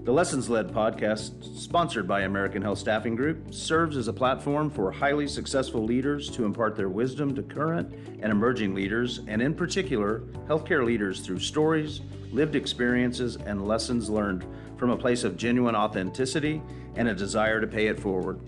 The Lessons-Led podcast, sponsored by American Health Staffing Group, serves as a platform for highly successful leaders to impart their wisdom to current and emerging leaders, and in particular, healthcare leaders through stories, lived experiences, and lessons learned from a place of genuine authenticity and a desire to pay it forward.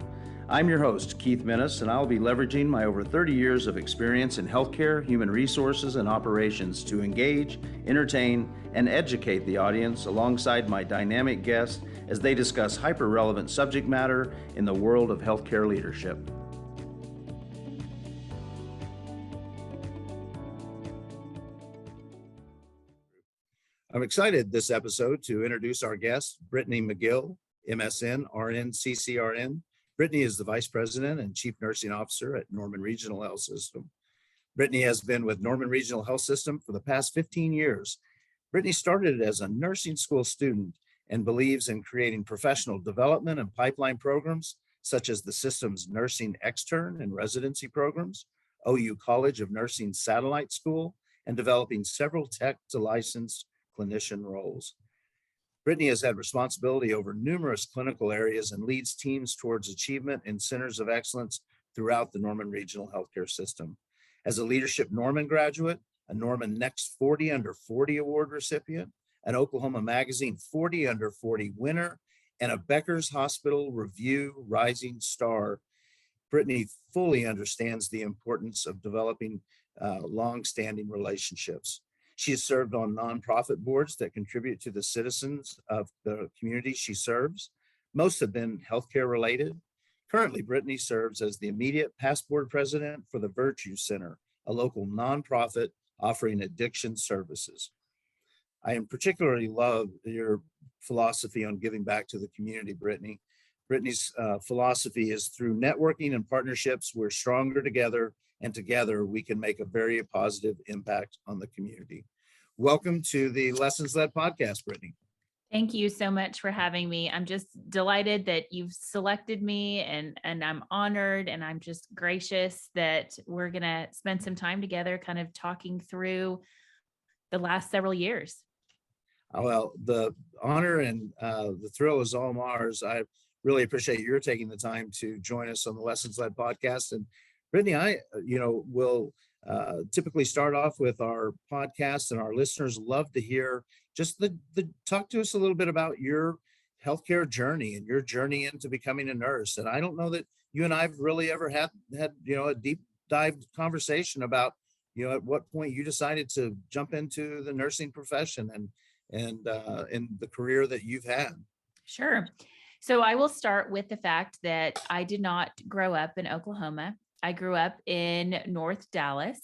I'm your host, Keith Minnis, and I'll be leveraging my over 30 years of experience in healthcare, human resources, and operations to engage, entertain, and educate the audience alongside my dynamic guests as they discuss hyper-relevant subject matter in the world of healthcare leadership. I'm excited this episode to introduce our guest, Brittni McGill, MSN, RN, CCRN. Brittni is the Vice President and Chief Nursing Officer at Norman Regional Health System. Brittni has been with Norman Regional Health System for the past 15 years. Brittni started as a nursing school student and believes in creating professional development and pipeline programs, such as the system's nursing extern and residency programs, OU College of Nursing Satellite School, and developing several tech to licensed clinician roles. Brittni has had responsibility over numerous clinical areas and leads teams towards achievement in centers of excellence throughout the Norman Regional Healthcare System. As a Leadership Norman graduate, a Norman Next 40 Under 40 Award recipient, an Oklahoma Magazine 40 Under 40 winner, and a Becker's Hospital Review Rising Star, Brittni fully understands the importance of developing long-standing relationships. She has served on nonprofit boards that contribute to the citizens of the community she serves. Most have been healthcare related. Currently, Brittni serves as the immediate past board president for the Virtue Center, a local nonprofit offering addiction services. I particularly love your philosophy on giving back to the community, Brittni. Brittni's philosophy is through networking and partnerships, we're stronger together, and together we can make a very positive impact on the community. Welcome to the Lessons-Led podcast, Brittni. Thank you so much for having me. I'm just delighted that you've selected me and I'm honored, and I'm just gracious that we're going to spend some time together kind of talking through the last several years. Well, the honor and the thrill is all ours. I really appreciate your taking the time to join us on the Lessons-Led podcast. And Brittni, I will typically start off with our podcast, and our listeners love to hear just the talk to us a little bit about your healthcare journey and your journey into becoming a nurse. And I don't know that you and I've really ever had a deep dive conversation about at what point you decided to jump into the nursing profession and the career that you've had. Sure. So I will start with the fact that I did not grow up in Oklahoma. I grew up in North Dallas.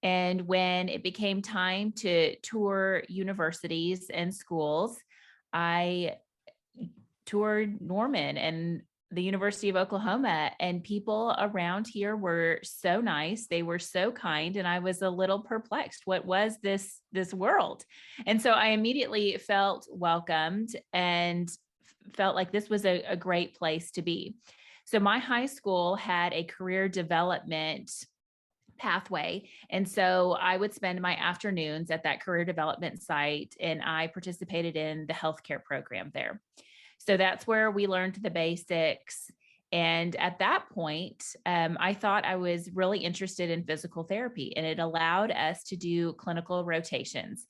And when it became time to tour universities and schools, I toured Norman and the University of Oklahoma, and people around here were so nice. They were so kind. And I was a little perplexed. What was this world? And so I immediately felt welcomed and felt like this was a great place to be. So my high school had a career development pathway. And so I would spend my afternoons at that career development site, and I participated in the healthcare program there. So that's where we learned the basics. And at that point, I thought I was really interested in physical therapy, and it allowed us to do clinical rotations.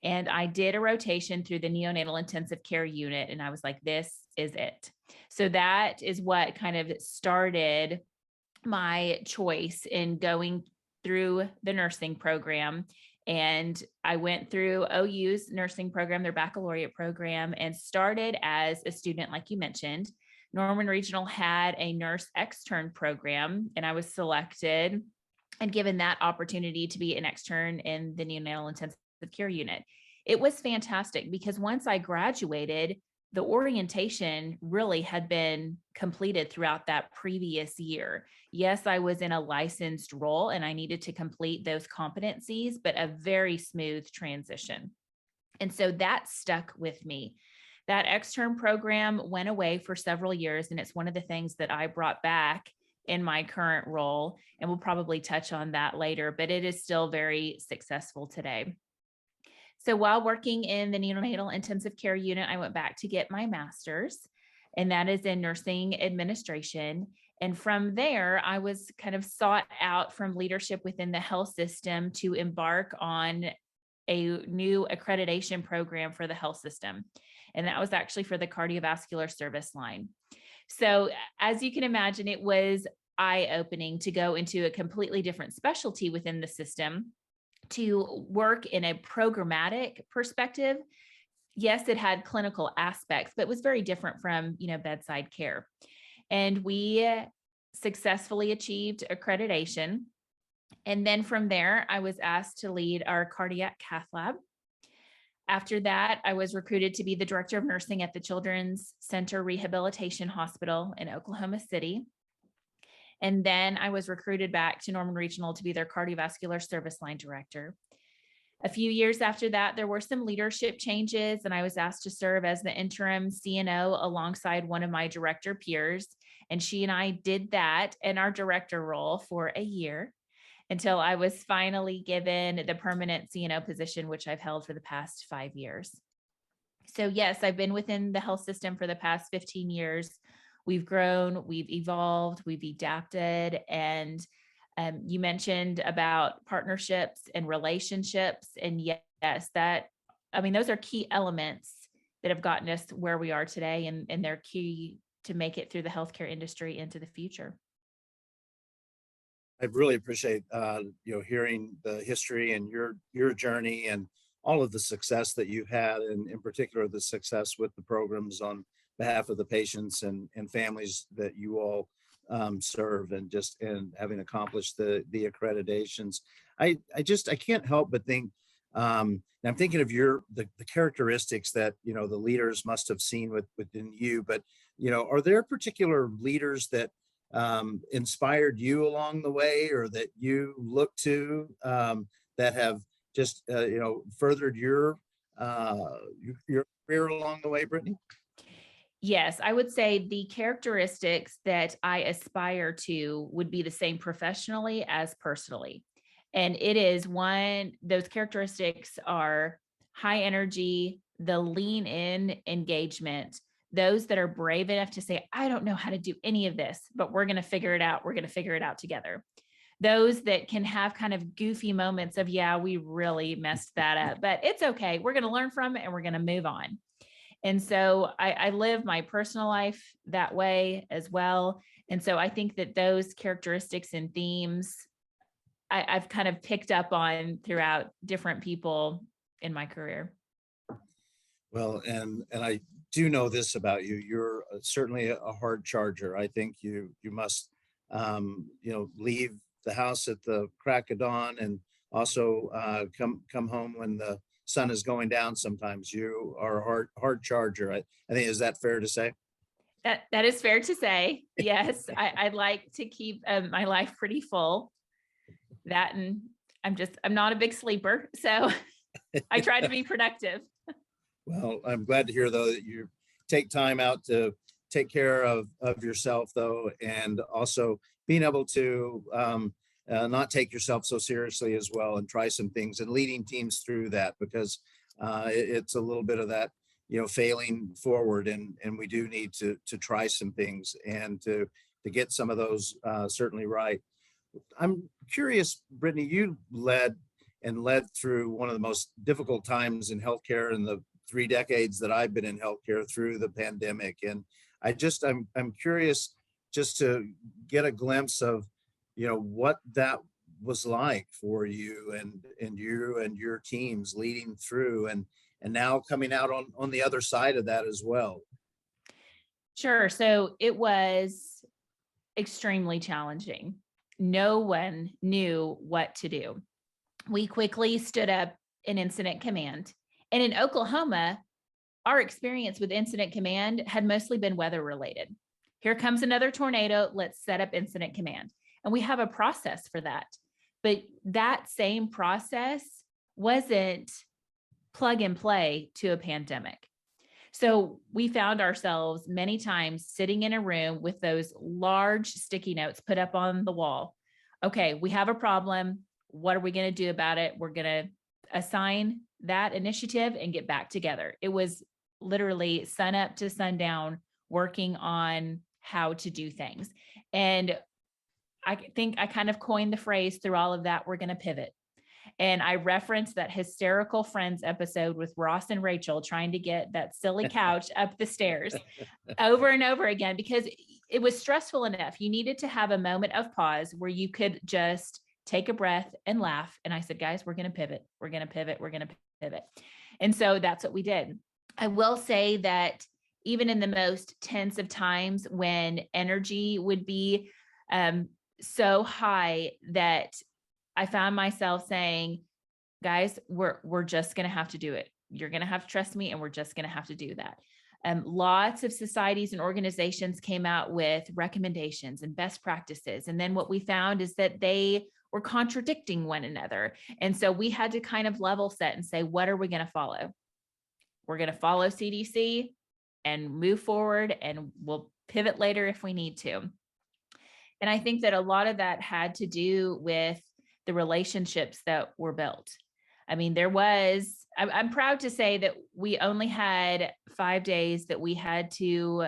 And I did a rotation through the neonatal intensive care unit, and I was like, this is it. So that is what kind of started my choice in going through the nursing program. And I went through OU's nursing program, their baccalaureate program, and started as a student, like you mentioned. Norman Regional had a nurse extern program, and I was selected and given that opportunity to be an extern in the neonatal intensive care unit. It was fantastic because once I graduated, the orientation really had been completed throughout that previous year. Yes, I was in a licensed role and I needed to complete those competencies, but a very smooth transition. And so that stuck with me. That extern program went away for several years, and it's one of the things that I brought back in my current role. And we'll probably touch on that later, but it is still very successful today. So while working in the neonatal intensive care unit, I went back to get my master's, and that is in nursing administration. And from there, I was kind of sought out from leadership within the health system to embark on a new accreditation program for the health system. And that was actually for the cardiovascular service line. So as you can imagine, it was eye-opening to go into a completely different specialty within the system, to work in a programmatic perspective. Yes, it had clinical aspects, but it was very different from, bedside care. And we successfully achieved accreditation. And then from there, I was asked to lead our cardiac cath lab. After that, I was recruited to be the director of nursing at the Children's Center Rehabilitation Hospital in Oklahoma City. And then I was recruited back to Norman Regional to be their cardiovascular service line director. A few years after that, there were some leadership changes, and I was asked to serve as the interim CNO alongside one of my director peers. And she and I did that in our director role for a year until I was finally given the permanent CNO position, which I've held for the past 5 years. So yes, I've been within the health system for the past 15 years. We've grown, we've evolved, we've adapted. And you mentioned about partnerships and relationships. And yes, those are key elements that have gotten us where we are today. And they're key to make it through the healthcare industry into the future. I really appreciate hearing the history and your journey and all of the success that you've had, and in particular the success with the programs on behalf of the patients and families that you all serve, and having accomplished the accreditations. I can't help but think, I'm thinking of the characteristics that the leaders must have seen within you, but are there particular leaders that inspired you along the way, or that you look to that have just furthered your career along the way, Brittni? Yes, I would say the characteristics that I aspire to would be the same professionally as personally. And those characteristics are high energy, the lean in engagement, those that are brave enough to say, I don't know how to do any of this, but we're going to figure it out. We're going to figure it out together. Those that can have kind of goofy moments of, yeah, we really messed that up, but it's okay. We're going to learn from it and we're going to move on. And so I live my personal life that way as well. And so I think that those characteristics and themes I've kind of picked up on throughout different people in my career. Well, and I do know this about you. You're certainly a hard charger. I think you must, leave the house at the crack of dawn, and also come home when the sun is going down. Sometimes you are a hard charger. I think, is that fair to say? That is fair to say. Yes, I like to keep my life pretty full. That, and I'm not a big sleeper, so I try to be productive. Well, I'm glad to hear, though, that you take time out to take care of yourself, though, and also being able to not take yourself so seriously as well, and try some things, and leading teams through that, because it's a little bit of that, failing forward, and we do need to try some things and to get some of those certainly right. I'm curious, Brittni, you led through one of the most difficult times in healthcare in the 3 decades that I've been in healthcare, through the pandemic. And I'm curious just to get a glimpse of, what that was like for you and your teams leading through, and now coming out on the other side of that as well. Sure. So it was extremely challenging. No one knew what to do. We quickly stood up an incident command. And in Oklahoma, our experience with incident command had mostly been weather related. Here comes another tornado. Let's set up incident command. And we have a process for that. But that same process wasn't plug and play to a pandemic. So we found ourselves many times sitting in a room with those large sticky notes put up on the wall. Okay, we have a problem. What are we going to do about it? We're going to assign that initiative and get back together. It was literally sun up to sundown working on how to do things. And I think I kind of coined the phrase through all of that, we're going to pivot. And I referenced that hysterical Friends episode with Ross and Rachel trying to get that silly couch up the stairs over and over again, because it was stressful enough. You needed to have a moment of pause where you could just take a breath and laugh. And I said, guys, we're going to pivot. We're going to pivot. We're going to pivot. And so that's what we did. I will say that even in the most tense of times when energy would be so high that I found myself saying, guys, we're just going to have to do it. You're going to have to trust me, and we're just going to have to do that. Lots of societies and organizations came out with recommendations and best practices. And then what we found is that they were contradicting one another. And so we had to kind of level set and say, what are we going to follow? We're going to follow CDC and move forward, and we'll pivot later if we need to. And I think that a lot of that had to do with the relationships that were built. I mean, I'm proud to say that we only had 5 days that we had to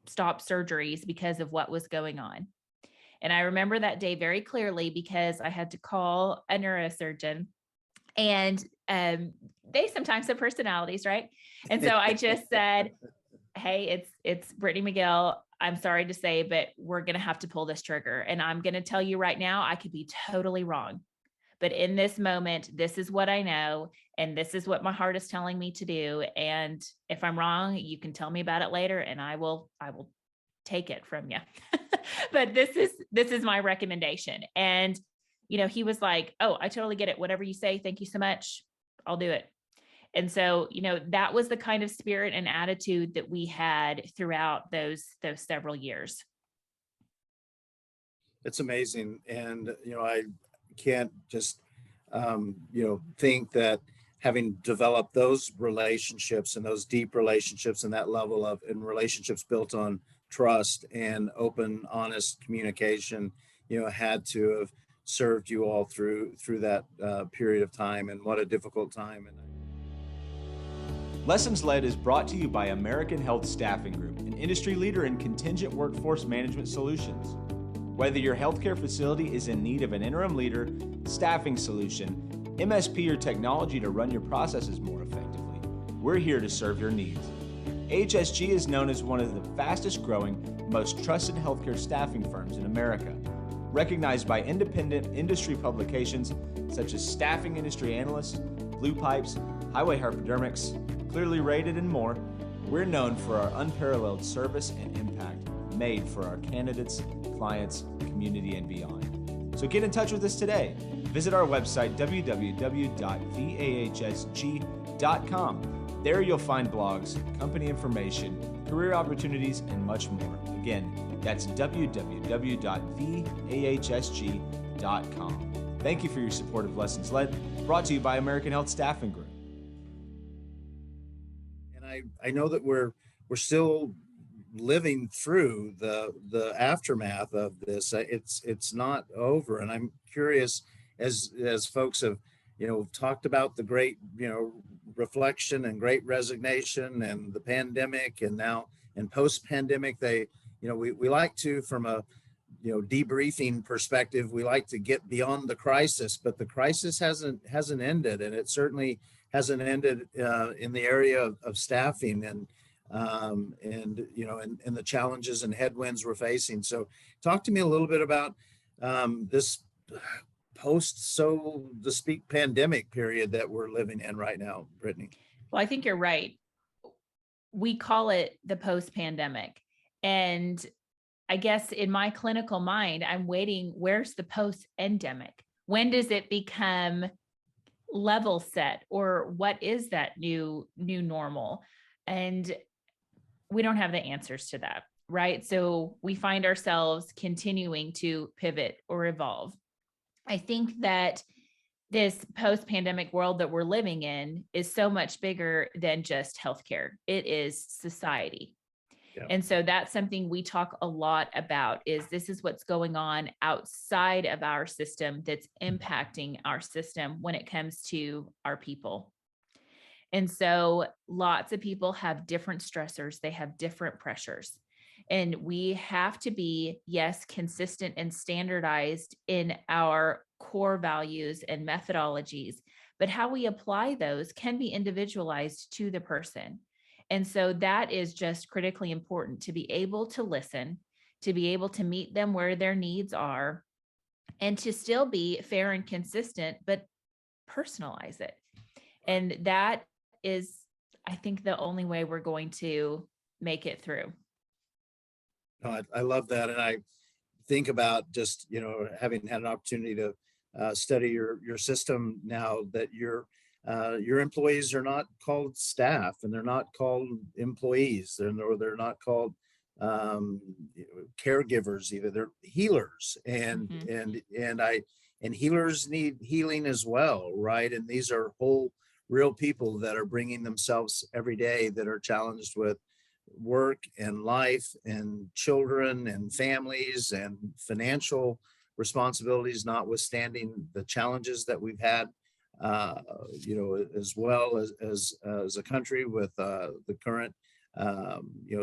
stop surgeries because of what was going on. And I remember that day very clearly because I had to call a neurosurgeon, and they sometimes have personalities, right? And so I just said, hey, it's Brittni McGill. I'm sorry to say, but we're going to have to pull this trigger. And I'm going to tell you right now, I could be totally wrong. But in this moment, this is what I know. And this is what my heart is telling me to do. And if I'm wrong, you can tell me about it later, and I will take it from you. But this is my recommendation. And, he was like, oh, I totally get it. Whatever you say. Thank you so much. I'll do it. And so, that was the kind of spirit and attitude that we had throughout those several years. It's amazing. And, I can't just, think that having developed those relationships and those deep relationships and that level of relationships built on trust and open, honest communication, had to have served you all through that period of time. And what a difficult time. Lessons Led is brought to you by American Health Staffing Group, an industry leader in contingent workforce management solutions. Whether your healthcare facility is in need of an interim leader, staffing solution, MSP, or technology to run your processes more effectively, we're here to serve your needs. HSG is known as one of the fastest growing, most trusted healthcare staffing firms in America. Recognized by independent industry publications such as Staffing Industry Analyst, Blue Pipes, Highway Hypodermics, Clearly Rated, and more, we're known for our unparalleled service and impact made for our candidates, clients, community, and beyond. So get in touch with us today. Visit our website, www.thehsg.com. There you'll find blogs, company information, career opportunities, and much more. Again, that's www.thehsg.com. Thank you for your support of Lessons Led, brought to you by American Health Staffing Group. I know that we're still living through the aftermath of this. It's not over, and I'm curious, as folks have talked about the great reflection and great resignation and the pandemic, and now in post-pandemic, we like to, from a debriefing perspective, we like to get beyond the crisis, but the crisis hasn't ended, and it certainly hasn't ended in the area of staffing and the challenges and headwinds we're facing. So talk to me a little bit about this post, so to speak, pandemic period that we're living in right now, Brittni. Well, I think you're right. We call it the post-pandemic. And I guess in my clinical mind, I'm waiting, where's the post-endemic? When does it become level set, or what is that new normal? And we don't have the answers to that, right? So we find ourselves continuing to pivot or evolve. I think that this post-pandemic world that we're living in is so much bigger than just healthcare. It is society. Yeah. And so that's something we talk a lot about, is this is what's going on outside of our system that's impacting our system when it comes to our people. And so lots of people have different stressors, they have different pressures. And we have to be, yes, consistent and standardized in our core values and methodologies, but how we apply those can be individualized to the person. And so that is just critically important, to be able to listen, to be able to meet them where their needs are, and to still be fair and consistent, but personalize it. And that is, I think, the only way we're going to make it through. No, I love that. And I think about just, having had an opportunity to study your system now, that your employees are not called staff, and they're not called employees, they're not called caregivers either. They're healers, and healers need healing as well, right? And these are whole, real people that are bringing themselves every day, that are challenged with work and life and children and families and financial responsibilities, notwithstanding the challenges that we've had, as well as a country, with the current,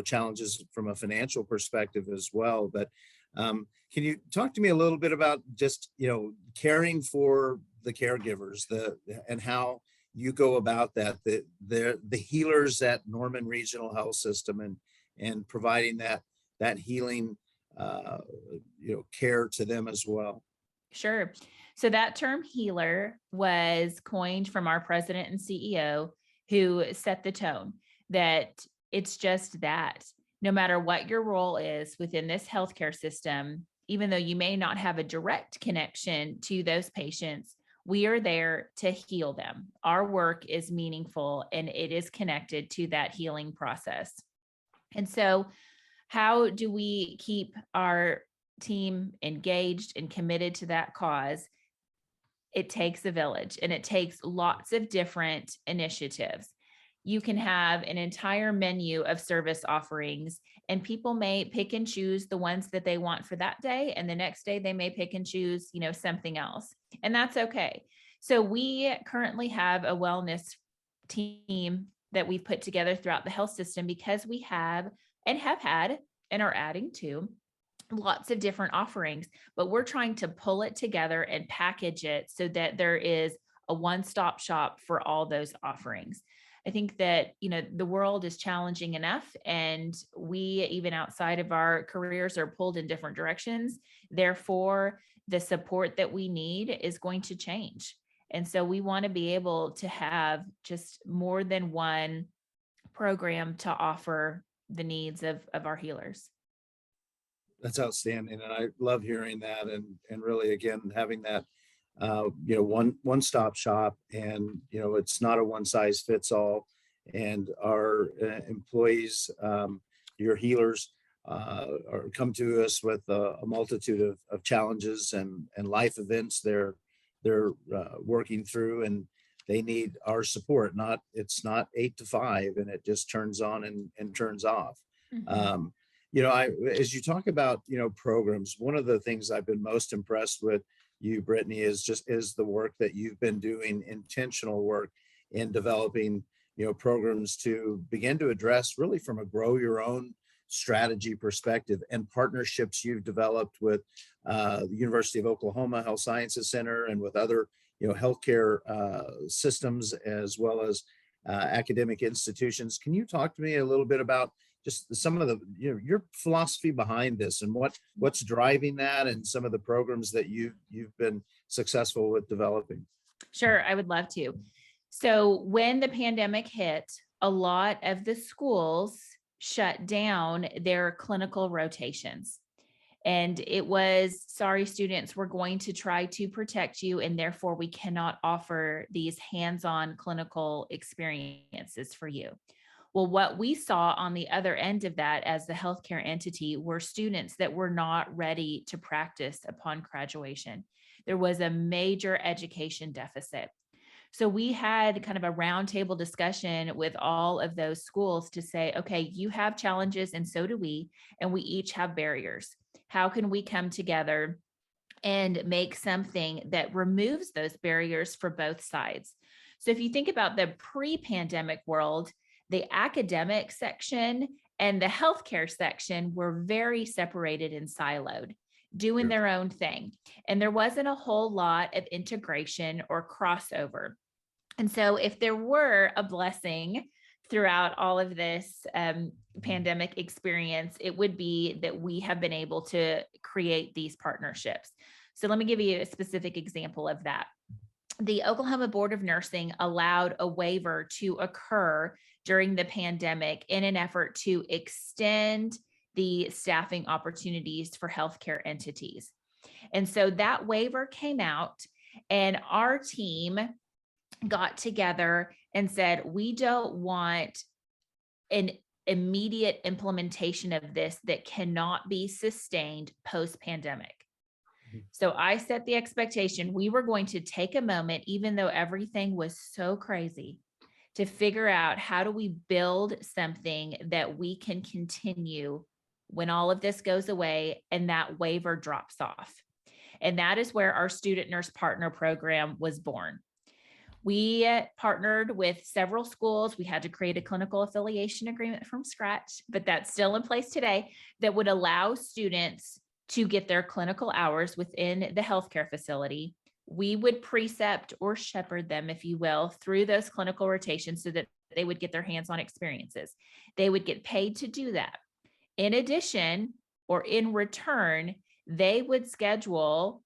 challenges from a financial perspective as well. But can you talk to me a little bit about just, caring for the caregivers, and how you go about that, the healers at Norman Regional Health System, and providing that healing, care to them as well? Sure. So that term healer was coined from our president and CEO, who set the tone that it's just that no matter what your role is within this healthcare system, even though you may not have a direct connection to those patients, we are there to heal them. Our work is meaningful, and it is connected to that healing process. And so how do we keep our team engaged and committed to that cause? It takes a village, and it takes lots of different initiatives. You can have an entire menu of service offerings, and people may pick and choose the ones that they want for that day. And the next day they may pick and choose, something else. And that's okay. So we currently have a wellness team that we've put together throughout the health system, because we have and have had and are adding to lots of different offerings, but we're trying to pull it together and package it so that there is a one-stop shop for all those offerings. I think that, the world is challenging enough, and we, even outside of our careers, are pulled in different directions. Therefore, the support that we need is going to change. And so we want to be able to have just more than one program to offer the needs of our healers. That's outstanding. And I love hearing that. And really, again, having that, one-stop shop, and, it's not a one size fits all. And our employees, your healers, come to us with a multitude of challenges and life events they're working through, and they need our support. It's not 8 to 5 and it just turns on and turns off. Mm-hmm. As you talk about, programs, one of the things I've been most impressed with you, Brittni, is the work that you've been doing, intentional work in developing, programs to begin to address, really from a grow your own strategy perspective, and partnerships you've developed with the University of Oklahoma Health Sciences Center, and with other, healthcare systems, as well as academic institutions. Can you talk to me a little bit about just some of the, your philosophy behind this, and what's driving that, and some of the programs that you've been successful with developing? Sure, I would love to. So when the pandemic hit, a lot of the schools shut down their clinical rotations. And it was, sorry, students, we're going to try to protect you, and therefore we cannot offer these hands-on clinical experiences for you. Well, what we saw on the other end of that as the healthcare entity were students that were not ready to practice upon graduation. There was a major education deficit. So we had kind of a roundtable discussion with all of those schools to say, okay, you have challenges and so do we, and we each have barriers. How can we come together and make something that removes those barriers for both sides? So if you think about the pre-pandemic world, the academic section and the healthcare section were very separated and siloed, doing their own thing. And there wasn't a whole lot of integration or crossover. And so if there were a blessing throughout all of this pandemic experience, it would be that we have been able to create these partnerships. So let me give you a specific example of that. The Oklahoma Board of Nursing allowed a waiver to occur during the pandemic in an effort to extend the staffing opportunities for healthcare entities. And so that waiver came out, and our team got together and said, we don't want an immediate implementation of this that cannot be sustained post-pandemic. So I set the expectation we were going to take a moment, even though everything was so crazy, to figure out how do we build something that we can continue when all of this goes away and that waiver drops off. And that is where our Student Nurse Partner Program was born. We partnered with several schools. We had to create a clinical affiliation agreement from scratch, but that's still in place today, that would allow students to get their clinical hours within the healthcare facility. We would precept or shepherd them, if you will, through those clinical rotations so that they would get their hands-on experiences. They would get paid to do that. In addition, or in return, they would schedule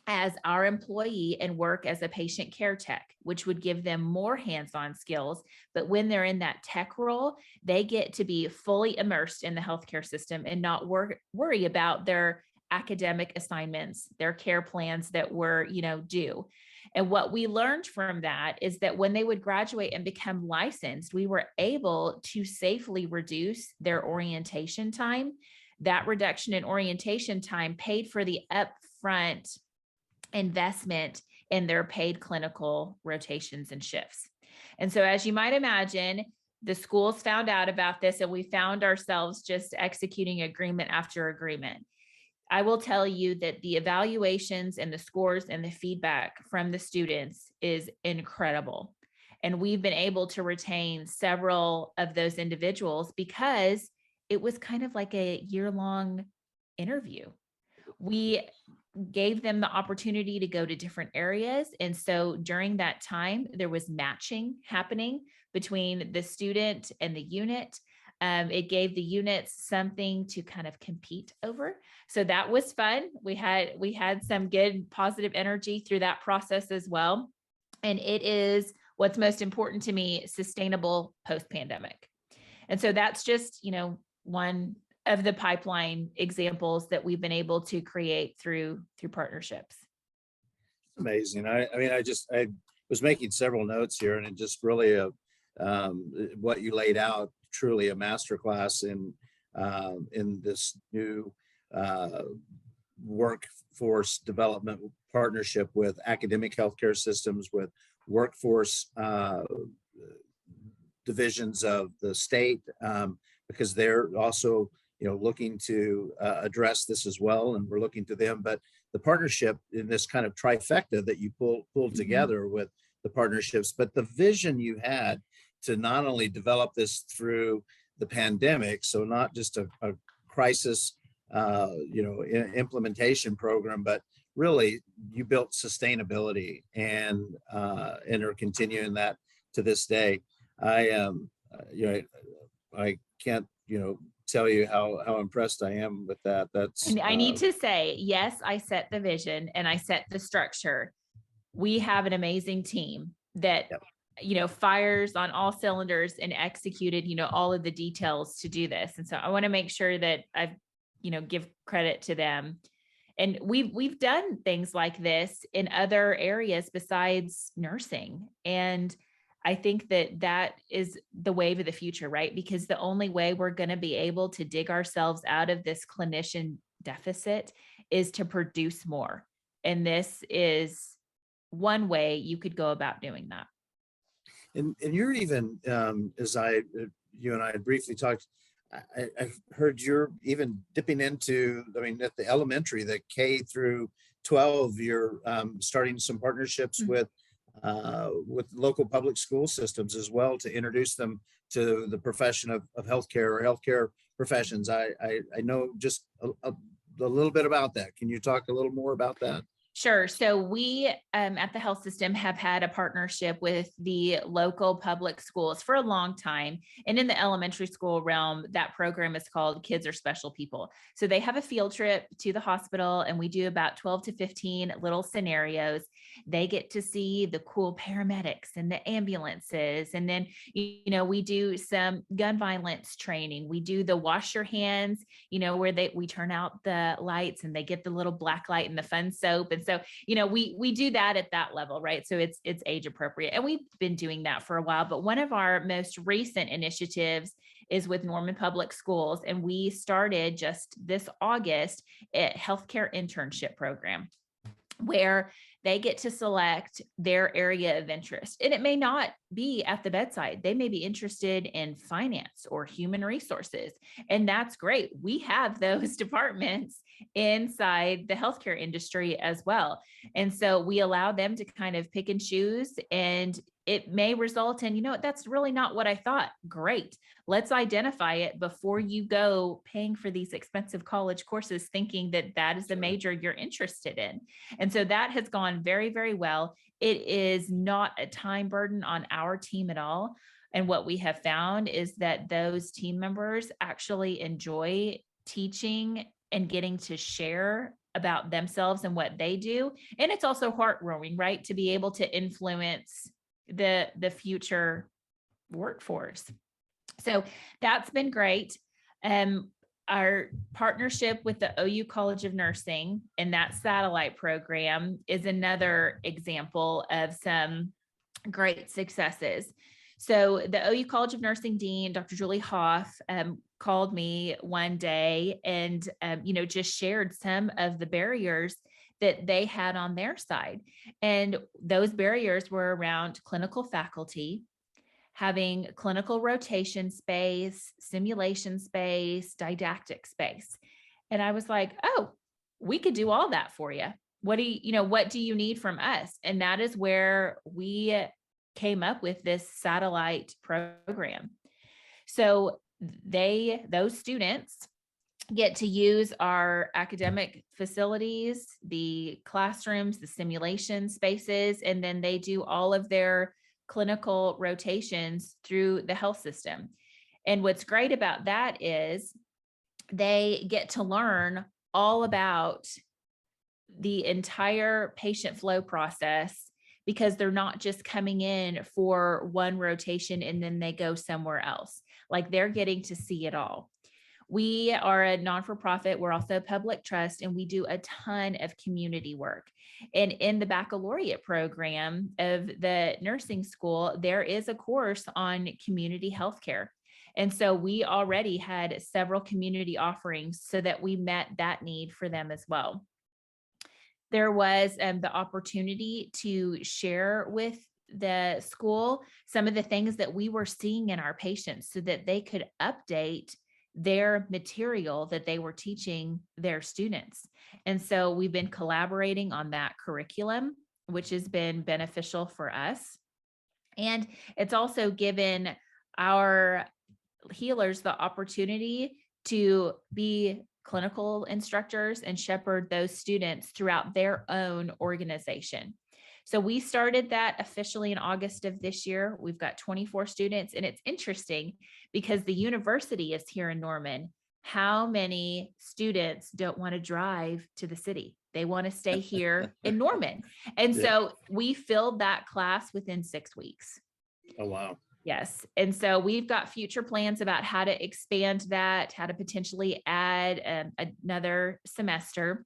as our employee and work as a patient care tech, which would give them more hands-on skills. But when they're in that tech role, they get to be fully immersed in the healthcare system and not worry about their academic assignments, their care plans that were, due. And what we learned from that is that when they would graduate and become licensed, we were able to safely reduce their orientation time. That reduction in orientation time paid for the upfront investment in their paid clinical rotations and shifts. And so, as you might imagine, the schools found out about this, and we found ourselves just executing agreement after agreement. I will tell you that the evaluations and the scores and the feedback from the students is incredible. And we've been able to retain several of those individuals because it was kind of like a year-long interview. We gave them the opportunity to go to different areas. And so during that time, there was matching happening between the student and the unit. It gave the units something to kind of compete over. So that was fun. We had some good positive energy through that process as well. And it is what's most important to me, sustainable post-pandemic. And so that's just, one of the pipeline examples that we've been able to create through partnerships. Amazing. I was making several notes here, and it just really what you laid out, truly a masterclass in this new workforce development partnership with academic healthcare systems, with workforce divisions of the state, because they're also looking to address this as well, and we're looking to them. But the partnership in this kind of trifecta that you pulled together with the partnerships, but the vision you had to not only develop this through the pandemic, so not just a crisis, implementation program, but really you built sustainability and are continuing that to this day. I can't, tell you how impressed I am with that. And I need to say, yes, I set the vision and I set the structure. We have an amazing team that, fires on all cylinders and executed, all of the details to do this. And so I want to make sure that I've, give credit to them. And we've done things like this in other areas besides nursing. And I think that is the wave of the future, right? Because the only way we're going to be able to dig ourselves out of this clinician deficit is to produce more. And this is one way you could go about doing that. And you're even, you and I had briefly talked, I've heard you're even dipping into, I mean, at the elementary, the K through 12, you're starting some partnerships with local public school systems as well to introduce them to the profession of healthcare or healthcare professions. I know just a little bit about that. Can you talk a little more about that? Sure. So we at the health system have had a partnership with the local public schools for a long time. And in the elementary school realm, that program is called Kids Are Special People. So they have a field trip to the hospital, and we do about 12 to 15 little scenarios. They get to see the cool paramedics and the ambulances. And then, we do some gun violence training. We do the wash your hands, where we turn out the lights and they get the little black light and the fun soap. And so, we do that at that level, right? So it's age appropriate. And we've been doing that for a while, but one of our most recent initiatives is with Norman Public Schools. And we started just this August a healthcare internship program where they get to select their area of interest. And it may not be at the bedside. They may be interested in finance or human resources. And that's great. We have those departments inside the healthcare industry as well. And so we allow them to kind of pick and choose, and it may result in, that's really not what I thought. Great. Let's identify it before you go paying for these expensive college courses, thinking that that is the major you're interested in. And so that has gone very, very well. It is not a time burden on our team at all. And what we have found is that those team members actually enjoy teaching and getting to share about themselves and what they do. And it's also heartwarming, right? To be able to influence the future workforce. So that's been great. Our partnership with the OU College of Nursing and that satellite program is another example of some great successes. So the OU College of Nursing Dean, Dr. Julie Hoff, called me one day and, just shared some of the barriers that they had on their side. And those barriers were around clinical faculty, having clinical rotation space, simulation space, didactic space. And I was like, oh, we could do all that for you. What do you need from us? And that is where we came up with this satellite program. So those students get to use our academic facilities, the classrooms, the simulation spaces, and then they do all of their clinical rotations through the health system. And what's great about that is they get to learn all about the entire patient flow process, because they're not just coming in for one rotation and then they go somewhere else. Like, they're getting to see it all. We are a non-for-profit. We're also a public trust, and we do a ton of community work. And in the baccalaureate program of the nursing school, there is a course on community healthcare. And so we already had several community offerings so that we met that need for them as well. There was the opportunity to share with the school some of the things that we were seeing in our patients so that they could update their material that they were teaching their students. And so we've been collaborating on that curriculum, which has been beneficial for us. And it's also given our healers the opportunity to be clinical instructors and shepherd those students throughout their own organization. So we started that officially in August of this year. We've got 24 students, and it's interesting because the university is here in Norman. How many students don't want to drive to the city? They want to stay here in Norman. And so we filled that class within 6 weeks. Oh, wow. Yes. And so we've got future plans about how to expand that, how to potentially add another semester.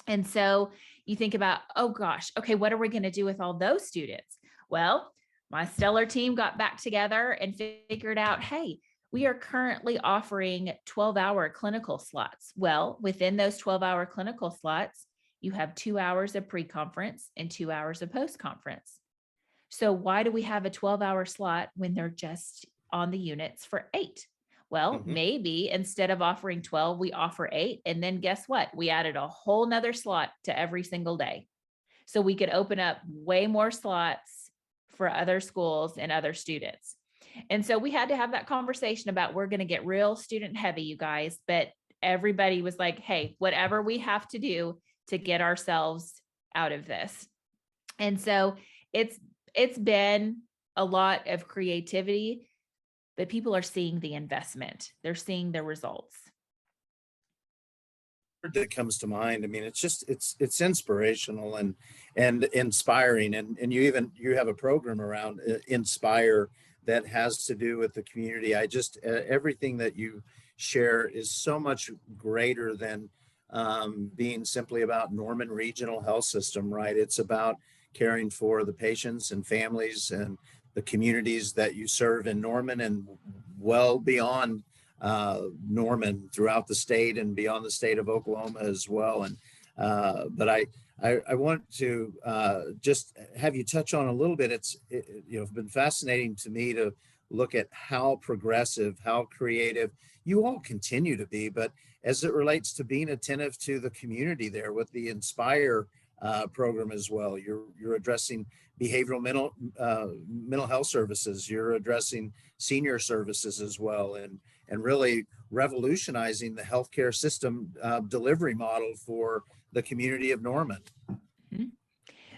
And so you think about, oh gosh, okay, what are we going to do with all those students? Well, my stellar team got back together and figured out, hey, we are currently offering 12-hour clinical slots. Well, within those 12-hour clinical slots, You have 2 hours of pre-conference and 2 hours of post-conference. So why do we have a 12-hour slot when they're just on the units for 8? Well, maybe instead of offering 12, we offer 8. And then guess what? We added a whole nother slot to every single day. So we could open up way more slots for other schools and other students. And so we had to have that conversation about, we're going to get real student heavy, you guys, but everybody was like, hey, whatever we have to do to get ourselves out of this. And so it's been a lot of creativity, but people are seeing the investment. They're seeing the results. That comes to mind. I mean, it's inspirational and inspiring. And you have a program around Inspire that has to do with the community. Everything that you share is so much greater than being simply about Norman Regional Health System, right? It's about caring for the patients and families and the communities that you serve in Norman and well beyond Norman, throughout the state and beyond the state of Oklahoma as well. And but I want to just have you touch on a little bit. It's been fascinating to me to look at how progressive, how creative you all continue to be, but as it relates to being attentive to the community there with the Inspire program as well. You're addressing behavioral mental health services. You're addressing senior services as well, and really revolutionizing the healthcare system delivery model for the community of Norman.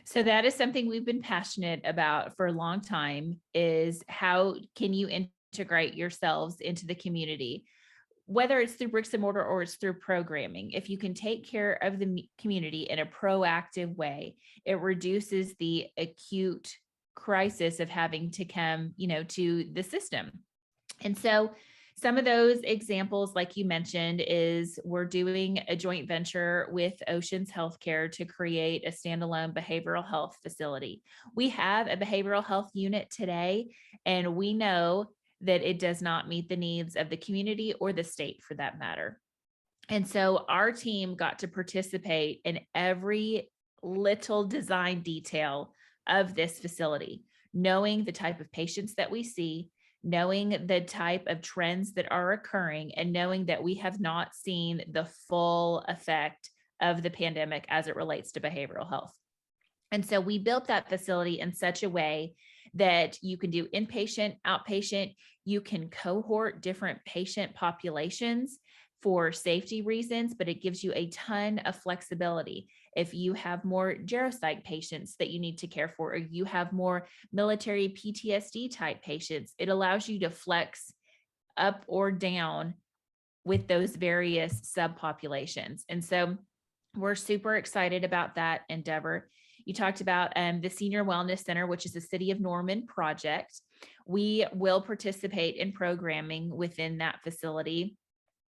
So that is something we've been passionate about for a long time, is how can you integrate yourselves into the community, whether it's through bricks and mortar or it's through programming. If you can take care of the community in a proactive way, it reduces the acute crisis of having to come, to the system. And so some of those examples, like you mentioned, is we're doing a joint venture with Oceans Healthcare to create a standalone behavioral health facility. We have a behavioral health unit today, and we know that it does not meet the needs of the community or the state for that matter. And so our team got to participate in every little design detail of this facility, knowing the type of patients that we see, knowing the type of trends that are occurring, and knowing that we have not seen the full effect of the pandemic as it relates to behavioral health. And so we built that facility in such a way that you can do inpatient, outpatient, you can cohort different patient populations for safety reasons, but it gives you a ton of flexibility. If you have more geropsych patients that you need to care for, or you have more military PTSD type patients, it allows you to flex up or down with those various subpopulations. And so we're super excited about that endeavor. You talked about the Senior Wellness Center, which is a City of Norman project. We will participate in programming within that facility.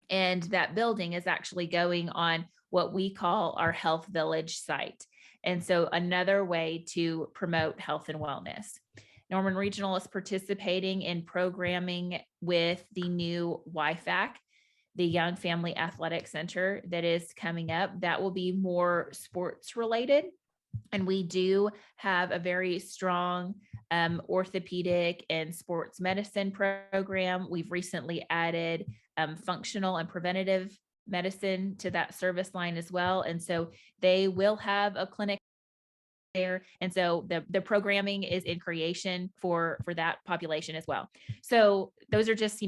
And that building is actually going on what we call our Health Village site. And so another way to promote health and wellness. Norman Regional is participating in programming with the new YFAC, the Young Family Athletic Center that is coming up. That will be more sports related. And we do have a very strong orthopedic and sports medicine program. We've recently added functional and preventative medicine to that service line as well. And so they will have a clinic there. And so the programming is in creation for that population as well. So those are just,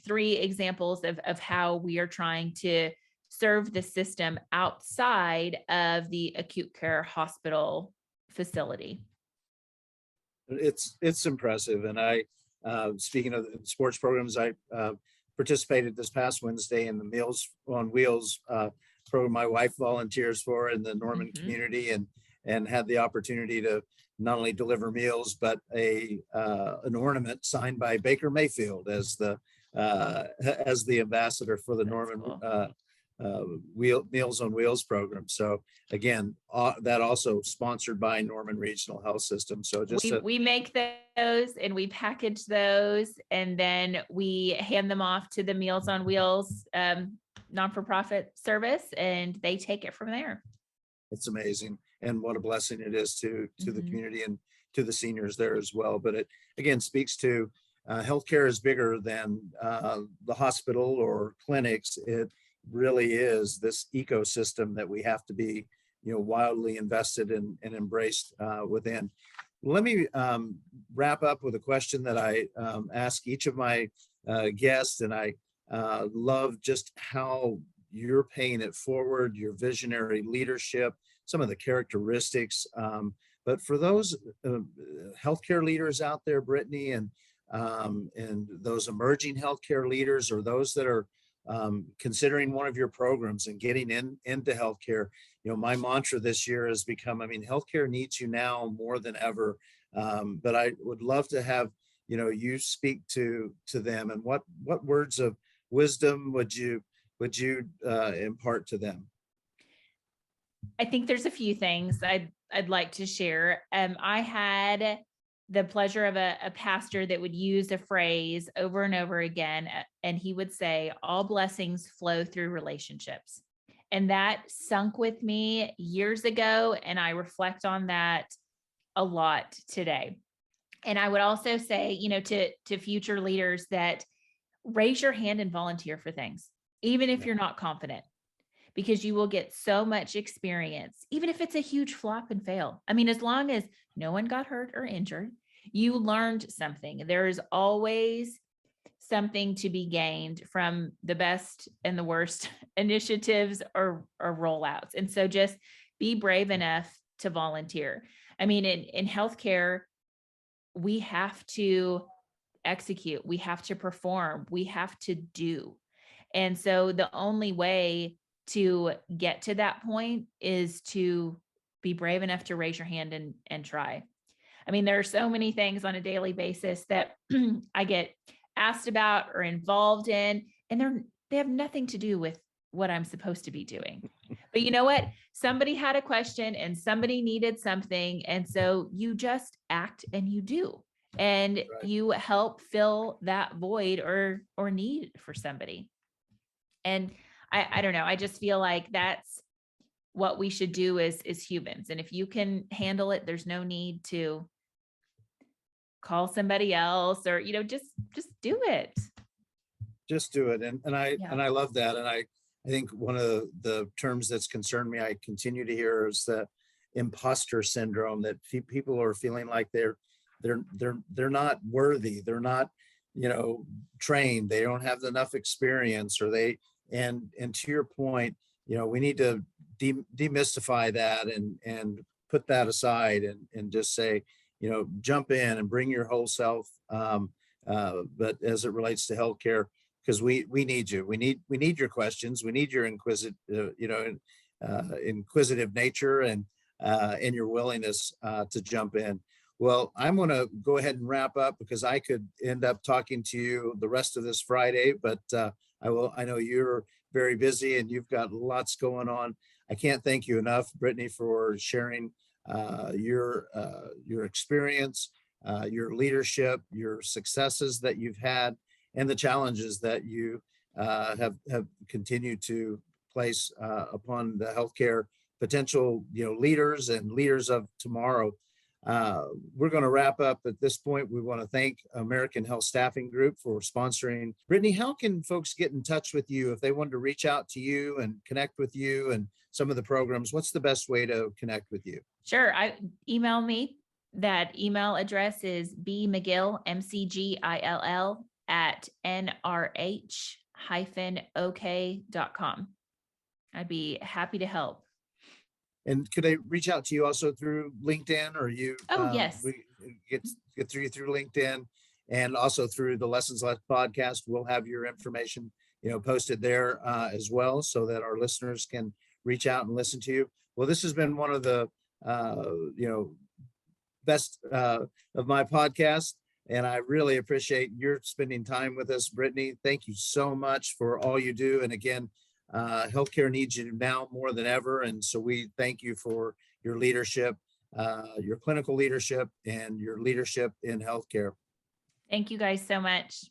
3 examples of how we are trying to serve the system outside of the acute care hospital facility. It's impressive. And I, speaking of sports programs, I participated this past Wednesday in the Meals on Wheels program my wife volunteers for in the Norman community, and had the opportunity to not only deliver meals, but an ornament signed by Baker Mayfield as the ambassador for the Norman cool. Meals on Wheels program. So again, that also sponsored by Norman Regional Health System. So we make those and we package those, and then we hand them off to the Meals on Wheels non-for-profit service, and they take it from there. It's amazing, and what a blessing it is to the Mhm. community and to the seniors there as well. But it again speaks to healthcare is bigger than the hospital or clinics. It really is this ecosystem that we have to be, wildly invested in and embraced within. Let me wrap up with a question that I ask each of my guests, and I love just how you're paying it forward, your visionary leadership, some of the characteristics. But for those healthcare leaders out there, Brittni, and those emerging healthcare leaders, or those that are considering one of your programs and getting into healthcare, my mantra this year has become, healthcare needs you now more than ever. But I would love to have, you speak to them, and what words of wisdom would you impart to them? I think there's a few things I'd like to share. I had the pleasure of a pastor that would use a phrase over and over again, and he would say, "All blessings flow through relationships." And that sunk with me years ago, and I reflect on that a lot today. And I would also say, to future leaders, that raise your hand and volunteer for things, even if you're not confident, because you will get so much experience, even if it's a huge flop and fail. As long as no one got hurt or injured, you learned something. There is always something to be gained from the best and the worst initiatives or rollouts. And so just be brave enough to volunteer. In healthcare, we have to execute, we have to perform, we have to do. And so the only way to get to that point is to be brave enough to raise your hand and try. There are so many things on a daily basis that I get asked about or involved in, and they have nothing to do with what I'm supposed to be doing. But you know what? Somebody had a question and somebody needed something. And so you just act and you do, and Right. you help fill that void or need for somebody. And I don't know, I just feel like that's what we should do as humans. And if you can handle it, there's no need to call somebody else, or, just do it. Just do it. And I Yeah. love that. And I think one of the terms that's concerned me, I continue to hear, is the imposter syndrome, that people are feeling like they're not worthy. They're not, trained. They don't have enough experience, or and to your point, we need to demystify that and put that aside, and just say, jump in and bring your whole self. But as it relates to healthcare, because we need you, we need your questions, we need your inquisitive nature, and your willingness to jump in. Well, I'm going to go ahead and wrap up, because I could end up talking to you the rest of this Friday, but I know you're very busy and you've got lots going on. I can't thank you enough, Brittni, for sharing your experience, your leadership, your successes that you've had, and the challenges that you have continued to place upon the healthcare potential, leaders and leaders of tomorrow. We're going to wrap up at this point. We want to thank American Health Staffing Group for sponsoring. Brittni, how can folks get in touch with you if they wanted to reach out to you and connect with you and some of the programs? What's the best way to connect with you? Sure. Email me. That email address is bmcgill, MCGILL, @nrh-ok.com. I'd be happy to help. And could I reach out to you also through LinkedIn, or you? Oh, yes. We get through LinkedIn, and also through the Lessons Left podcast. We'll have your information, posted there as well, so that our listeners can reach out and listen to you. Well, this has been one of the best of my podcast, and I really appreciate your spending time with us, Brittni. Thank you so much for all you do. And again, healthcare needs you now more than ever. And so we thank you for your leadership, your clinical leadership, and your leadership in healthcare. Thank you guys so much.